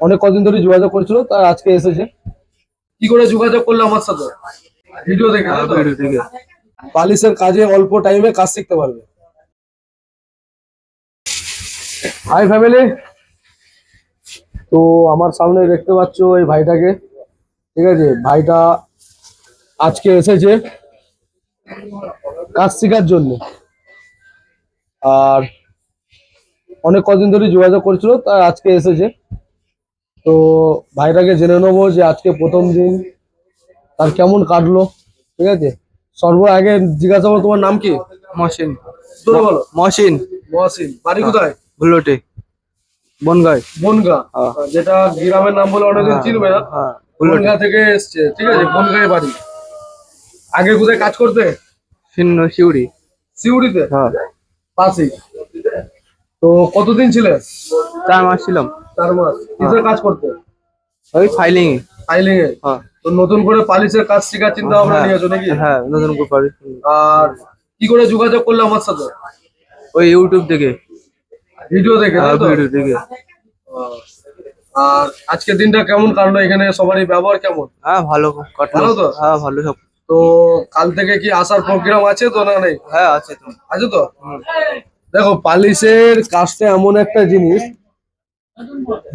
অনেক কদিন ধরে যোগাযোগ করছিল, তাই আজকে এসেছে। কি করে যোগাযোগ করলো আমার সাথে? ভিডিও দেখে। ভিডিও দেখে পালিশের কাজে অল্প টাইমে কাজ শিখতে পারবে। হাই ফ্যামিলি, তো আমার সামনে দেখতে পাচ্ছ এই ভাইটাকে। ঠিক আছে, ভাইটা আজকে এসেছে কাজ শেখার জন্য, আর অনেক কদিন ধরে যোগাযোগ করছিল, তাই আজকে এসেছে। তো ভাইটাকে জেনে নেবো যে আজকে প্রথম দিন তার কেমন কাটলো। ঠিক আছে, সর্ব আগে জিজ্ঞাসা করো তোমার নাম কি? মহসিন। তোরা বলো। মহসিন। মহসিন, বাড়ি কোথায়? ভুলোটে, বনগাঁয়। বনগা, যেটা গ্রামের নাম বলে অনেকদিন চিনবে না। বনগা থেকে এসছে, ঠিক আছে, বনগাঁয় বাড়ি। আগে কোথায় কাজ করতে? শিউড়ি। সিউড়িতে? হ্যাঁ। পাশেই। তো কতদিন ছিলে? 4 মাস ছিলাম। 4 মাস। কিসের কাজ করতে? ওই ফাইলিং এ। ফাইলিং এ? হ্যাঁ। তো নতুন করে পালিশের কাজ শেখার চিন্তা ভাবনা নিয়েছো নাকি? হ্যাঁ, নতুন করে পারি। আর কি করে যোগাযোগ করলে আমার সাথে? ওই ইউটিউব থেকে ভিডিও দেখে। ভিডিও দেখে। আর আজকের দিনটা কেমন কাটলো? এখানে সবারই ব্যবহার কেমন? হ্যাঁ, ভালো কাটলো। ভালো তো? হ্যাঁ, ভালো সব। তো কাল থেকে কি আসার প্রোগ্রাম আছে তো না নেই? হ্যাঁ, আছে তো। আছে তো? দেখো, পালিশের কাজটা এমন একটা জিনিস,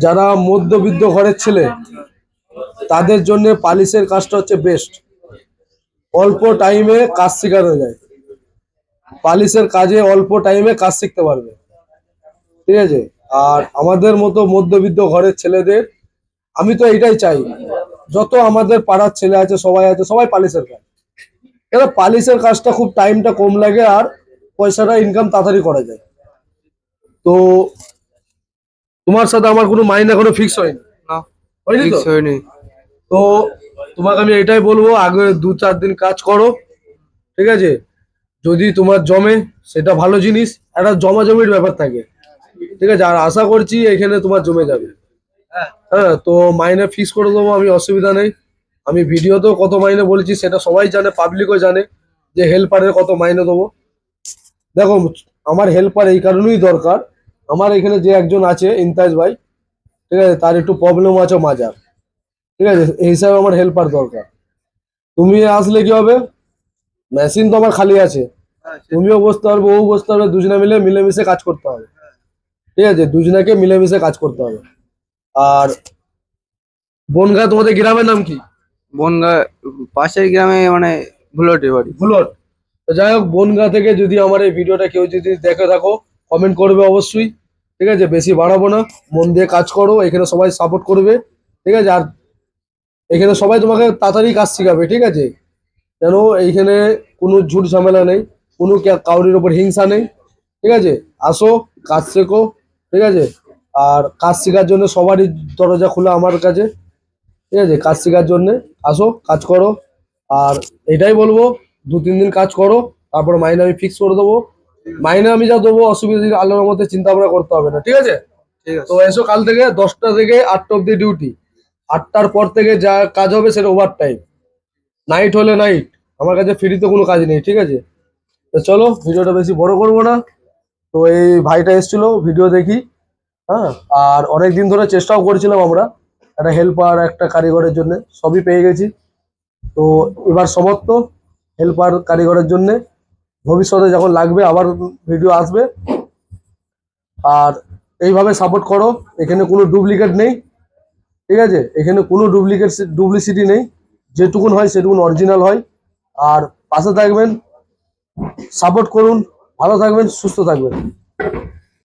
যারা মধ্যবিত্ত ঘরের ছেলে তাদের জন্য পালিশের কাজটা হচ্ছে বেস্ট। অল্প টাইমে কাজ শেখানো যায়। পালিশের কাজে অল্প টাইমে কাজ শিখতে পারবে। ঠিক আছে, আর আমাদের মতো মধ্যবিত্ত ঘরের ছেলেদের আমি তো এইটাই চাই, যত আমাদের পাড়ার ছেলে আছে সবাই পালিশের কাজ। এবার পালিশের কাজটা খুব টাইমটা কম লাগে আর পয়সাটা ইনকাম তাড়াতাড়ি করা যায়। তো তোমার সাথে আমার কোনো মাইনে এখনো ফিক্স হয়নি। না, হয়নি তো? হয়নি। তো তোমাকে আমি এটাই বলবো, আগে 2-4 দিন কাজ করো। ঠিক আছে, যদি তোমার জমে সেটা ভালো জিনিস, একটা জমাজমির ব্যাপার থাকে। ঠিক আছে, আর আশা করছি এখানে তোমার জমে যাবে। হ্যাঁ, তো মাইনে ফিক্স করে দেবো আমি, অসুবিধা নেই। আমি ভিডিওতেও কত মাইনে বলেছি সেটা সবাই জানে, পাবলিকও জানে যে হেল্পারের কত মাইনে দেবো। দেখো, আমার হেল্পার এই কারণেই দরকার, আমার এখানে যে একজন আছে ইমতাজ ভাই, ঠিক আছে, তার একটু প্রবলেম আছে মাজার। ঠিক আছে, এই হিসাবে আমার হেল্পার দরকার। তুমি আসলে কি হবে, মেশিন তো আমার খালি আছে, তুমিও বসতে পারবে, ও বসতে পারবে, দুজনে মিলে মিলেমিশে কাজ করতে হবে। ঠিক আছে, দুজনাকে মিলেমিশে কাজ করতে হবে। আর বনগাঁ তোমাদের গ্রামের নাম কি? বনগাঁ পাশের গ্রামে, মানে ভুলোটে বাড়ি। ভুলট। তো যাই হোক, বনগাঁ থেকে যদি আমার এই ভিডিওটা কেউ যদি দেখে থাকো, কমেন্ট করবে অবশ্যই। ঠিক আছে, বেশি বাড়াবো না, মন দিয়ে কাজ করো, এখানে সবাই সাপোর্ট করবে। ঠিক আছে, আর এখানে সবাই তোমাকে তাড়াতাড়ি কাজ শেখাবে। ঠিক আছে, কেন এইখানে কোনো ঝুট ঝামেলা নেই, কোনো কাউরির ওপর হিংসা নেই। ঠিক আছে, আসো, কাজ শেখো। ঠিক আছে, আর কাজ শেখার জন্য সবারই দরজা খোলা আমার কাছে। ঠিক আছে, কাজ শেখার জন্য আসো, কাজ করো। আর এটাই বলবো, 2-3 দিন কাজ করো, তারপর মাইনে আমি ফিক্স করে দেবো। মাইনে আমি যা দেবো, অসুবিধা নেই, আল্লাহর মধ্যে চিন্তা ভাবনা করতে হবে না। ঠিক আছে, ঠিক আছে। তো এসো কাল থেকে 10টা থেকে 8টা অব্দি ডিউটি। 8টার পর থেকে যা কাজ হবে সেটা ওভার টাইম, নাইট হলে নাইট। আমার কাছে ফ্রিতে কোনো কাজ নেই। ঠিক আছে, তো চলো, ভিডিওটা বেশি বড় করবো না। তো এই ভাইটা এসেছিল, ভিডিও দেখি। হ্যাঁ, আর অনেক দিন ধরে চেষ্টাও করছিলাম আমরা একটা হেল্পার, একটা কারিগরের জন্য, সবই পেয়ে গেছি। তো এবার সমর্থ হেল্পার কারিগরের জন্য, ভবিষ্যতে যখন লাগবে আবার ভিডিও আসবে। আর এইভাবে সাপোর্ট করো, এখানে কোনো ডুপ্লিকেট নেই। ঠিক আছে, এখানে কোনো ডুপ্লিসিটি নেই, যেটুকুন হয় সেটুকুন অরিজিনাল হয়। আর পাশে থাকবেন, সাপোর্ট করুন, ভালো থাকবেন, সুস্থ থাকবেন।